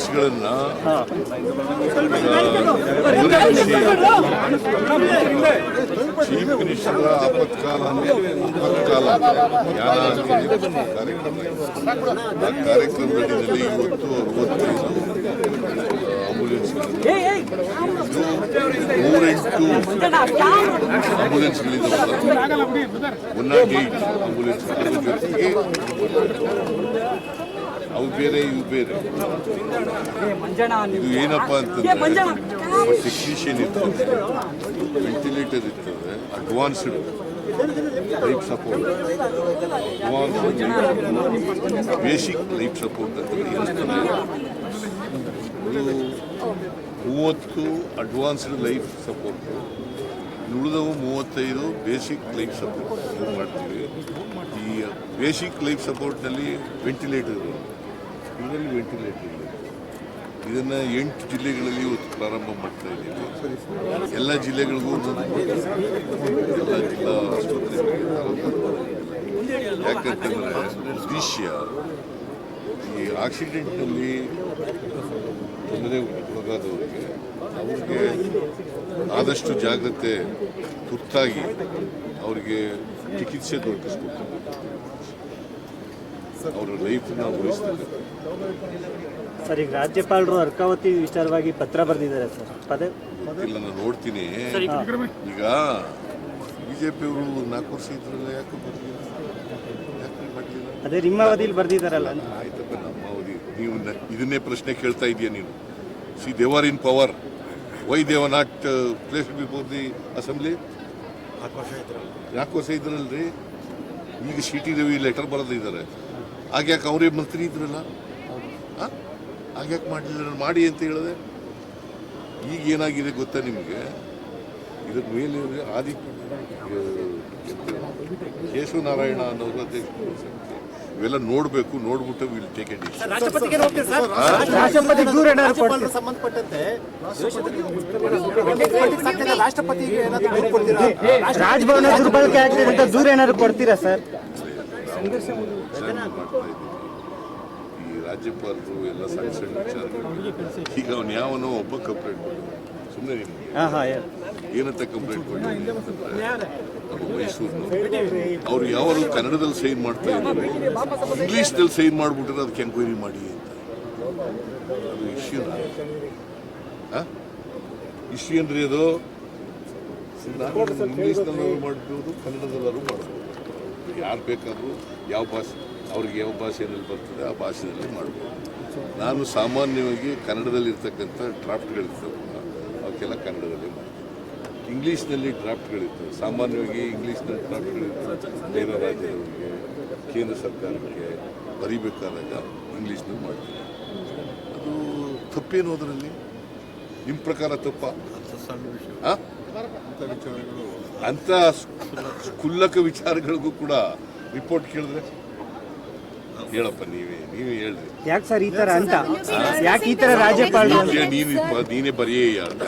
ಕೇಸ್ಗಳನ್ನು chief minister ಆಪತ್ಕಾಲ ಕಾರ್ಯಕ್ರಮದಲ್ಲಿ ಇವತ್ತು 65 ಆಂಬ್ಯುಲೆನ್ಸ್ಗಳಿದ್ದಾವಲ್ಲ 108 ambulance ಜೊತೆಗೆ ಅವು ಬೇರೆ ಇವು ಬೇರೆ. ಇದು ಏನಪ್ಪ ಅಂತಂದ್ರೆ ಟೆಕ್ನಿಷಿಯನ್ ಇರ್ತದೆ, ವೆಂಟಿಲೇಟರ್ ಇರ್ತದೆ, advanced life support, basic life support ಅಂತ ಇರ್ತದೆ. 30 ಅಡ್ವಾನ್ಸ್ಡ್ ಲೈಫ್ ಸಪೋರ್ಟ್, ಉಳಿದವು 35 ಬೇಸಿಕ್ ಲೈಫ್ ಸಪೋರ್ಟ್ ಮಾಡ್ತೀವಿ. ಈ ಬೇಸಿಕ್ ಲೈಫ್ ಸಪೋರ್ಟ್ನಲ್ಲಿ ವೆಂಟಿಲೇಟರ್ ಇದರಲ್ಲಿ ವೆಂಟಿಲೇಟರ್ ಇದೆ. ಇದನ್ನು 8 ಜಿಲ್ಲೆಗಳಲ್ಲಿ ಇವತ್ತು ಪ್ರಾರಂಭ ಮಾಡ್ತಾ ಇದ್ದೀವಿ. ಎಲ್ಲ ಜಿಲ್ಲೆಗಳಿಗೂ ಎಲ್ಲ ಜಿಲ್ಲಾ ಆಸ್ಪತ್ರೆಗಳಿಗೆ. ಯಾಕಂತಂದರೆ ಉದ್ದೇಶ ಈ ಆಕ್ಸಿಡೆಂಟ್ನಲ್ಲಿ ತೊಂದರೆ ಒಳಗಾದವರಿಗೆ ಅವ್ರಿಗೆ ಆದಷ್ಟು ಜಾಗ್ರತೆ ತುರ್ತಾಗಿ ಅವರಿಗೆ ಚಿಕಿತ್ಸೆ ದೊರಕಿಸ್ಕೊಡ್ತಾರೆ, ಅವರ ಲೈಫ್ನ ಉಳಿಸ್ತಾರೆ. ಸರ್, ಈಗ ರಾಜ್ಯಪಾಲರು ಅರ್ಕಾವತಿ ವಿಚಾರವಾಗಿ ಪತ್ರ ಬರೆದಿದ್ದಾರೆ ಸರ್. ಪದೇ ಗೊತ್ತಿಲ್ಲ, ನಾನು ನೋಡ್ತೀನಿ. ಈಗ ಬಿಜೆಪಿಯವರು 4 ವರ್ಷ ಇದ್ರಲ್ಲ, ಯಾಕೆ ಬರಲಿಲ್ಲ? ಅದೇ ನಿಮ್ಮ ಅವಧಿಯಲ್ಲಿ ಬರೆದಿದ್ದಾರಲ್ಲ. ಆಯ್ತಪ್ಪ, ನಮ್ಮ ಅವಧಿ. ನೀವು ಇದನ್ನೇ ಪ್ರಶ್ನೆ ಕೇಳ್ತಾ ಇದೆಯಾ ನೀನು? C, they are in power. Why they are not placed before the assembly? 4 ವರ್ಷ ಇದ್ರಲ್ರಿ. ಈಗ ಸಿ ಟಿ ರವಿ ಲೆಟರ್ ಬರೆದಿದ್ದಾರೆ. ಆಗ್ಯಾಕೆ ಅವರೇ ಮಂತ್ರಿ ಇದ್ರಲ್ಲ, ಆಗ್ಯಾಕೆ ಮಾಡಲಿಲ್ಲ? ಮಾಡಿ ಅಂತ ಹೇಳಿದೆ. ಈಗ ಏನಾಗಿದೆ ಗೊತ್ತಾ ನಿಮಗೆ? ಇದ್ರ ಮೇಲೆ ಕೇಶವನಾರಾಯಣ ಅನ್ನೋರು ಅಧ್ಯಕ್ಷ. ಇವೆಲ್ಲ ನೋಡಬೇಕು, ನೋಡ್ಬಿಟ್ಟು ವಿಲ್ ಟೇಕ್ ಎ ಡಿಸಿಷನ್. ರಾಜಭವನ ದುರ್ಬಳಕೆ ಆಗ್ತಿದೆ ಅಂತ ದೂರ ಏನಾದ್ರು ಕೊಡ್ತೀರಾ ಸರ್? ಈ ರಾಜ್ಯಪಾಲರು ಎಲ್ಲ ಸಣ್ಣ ಸಣ್ಣ ವಿಚಾರಗಳು. ಈಗ ಅವನು ಯಾವನೋ ಒಬ್ಬ ಕಂಪ್ಲೇಂಟ್ ಕೊಟ್ಟು ಸುಮ್ಮನೆ ನಿಮ್ಗೆ ಏನಂತ ಕಂಪ್ಲೇಂಟ್ ಕೊಟ್ಟು ನಮ್ಮ ಮೈಸೂರಿನ ಅವ್ರು ಯಾವಾಗ ಕನ್ನಡದಲ್ಲಿ ಸೈನ್ ಮಾಡ್ತಾ ಇದ್ದಾರೆ, ಇಂಗ್ಲೀಷ್ನಲ್ಲಿ ಸೈನ್ ಮಾಡಿಬಿಟ್ರೆ ಅದಕ್ಕೆ ಎಂಕ್ವೈರಿ ಮಾಡಿ ಅಂತ. ಅದು ಇಶ್ಯೂನ ಇಶ್ಯೂ ಅಂದ್ರೆ ಅದು ಇಂಗ್ಲೀಷ್ನಲ್ಲಾದ್ರು ಮಾಡ್ಬೋದು, ಕನ್ನಡದಲ್ಲಾದ್ರು ಮಾಡ್ಬೋದು. ಯಾರು ಬೇಕಾದರೂ ಯಾವ ಭಾಷೆ, ಅವ್ರಿಗೆ ಯಾವ ಭಾಷೆಯಲ್ಲಿ ಬರ್ತದೆ ಆ ಭಾಷೆಯಲ್ಲಿ ಮಾಡ್ಬೋದು. ನಾನು ಸಾಮಾನ್ಯವಾಗಿ ಕನ್ನಡದಲ್ಲಿರ್ತಕ್ಕಂಥ ಡ್ರಾಫ್ಟ್ಗಳಿರ್ತವೆ, ಅವಕ್ಕೆಲ್ಲ ಕನ್ನಡದಲ್ಲಿ ಮಾಡ್ತೀನಿ. ಇಂಗ್ಲೀಷ್ನಲ್ಲಿ ಡ್ರಾಫ್ಟ್ಗಳಿರ್ತವೆ, ಸಾಮಾನ್ಯವಾಗಿ ಇಂಗ್ಲೀಷ್ನಲ್ಲಿ ಡ್ರಾಫ್ಟ್ಗಳಿರ್ತವೆ. ಬೇರೆ ರಾಜ್ಯದವರಿಗೆ, ಕೇಂದ್ರ ಸರ್ಕಾರಕ್ಕೆ ಬರೀಬೇಕಾದಾಗ ಇಂಗ್ಲೀಷ್ನಲ್ಲಿ ಮಾಡ್ತೀನಿ. ಅದು ತಪ್ಪೇನು ಅದರಲ್ಲಿ? ನಿಮ್ಮ ಪ್ರಕಾರ ತಪ್ಪ? ಅಂಥ ಕ್ಷುಲ್ಲಕ ವಿಚಾರಗಳಿಗೂ ಕೂಡ ರಿಪೋರ್ಟ್ ಕೇಳಿದ್ರೆ ಹೇಳಪ್ಪ, ನೀವೇ ಹೇಳ್ರಿ. ಯಾಕೆ ಸರ್ ಈ ತರ ಅಂತ? ಯಾಕೆ ಈ ತರ ರಾಜ್ಯಪಾಲರು ನೀನೇ ಬರೆಯೇ ಯಾಕೆ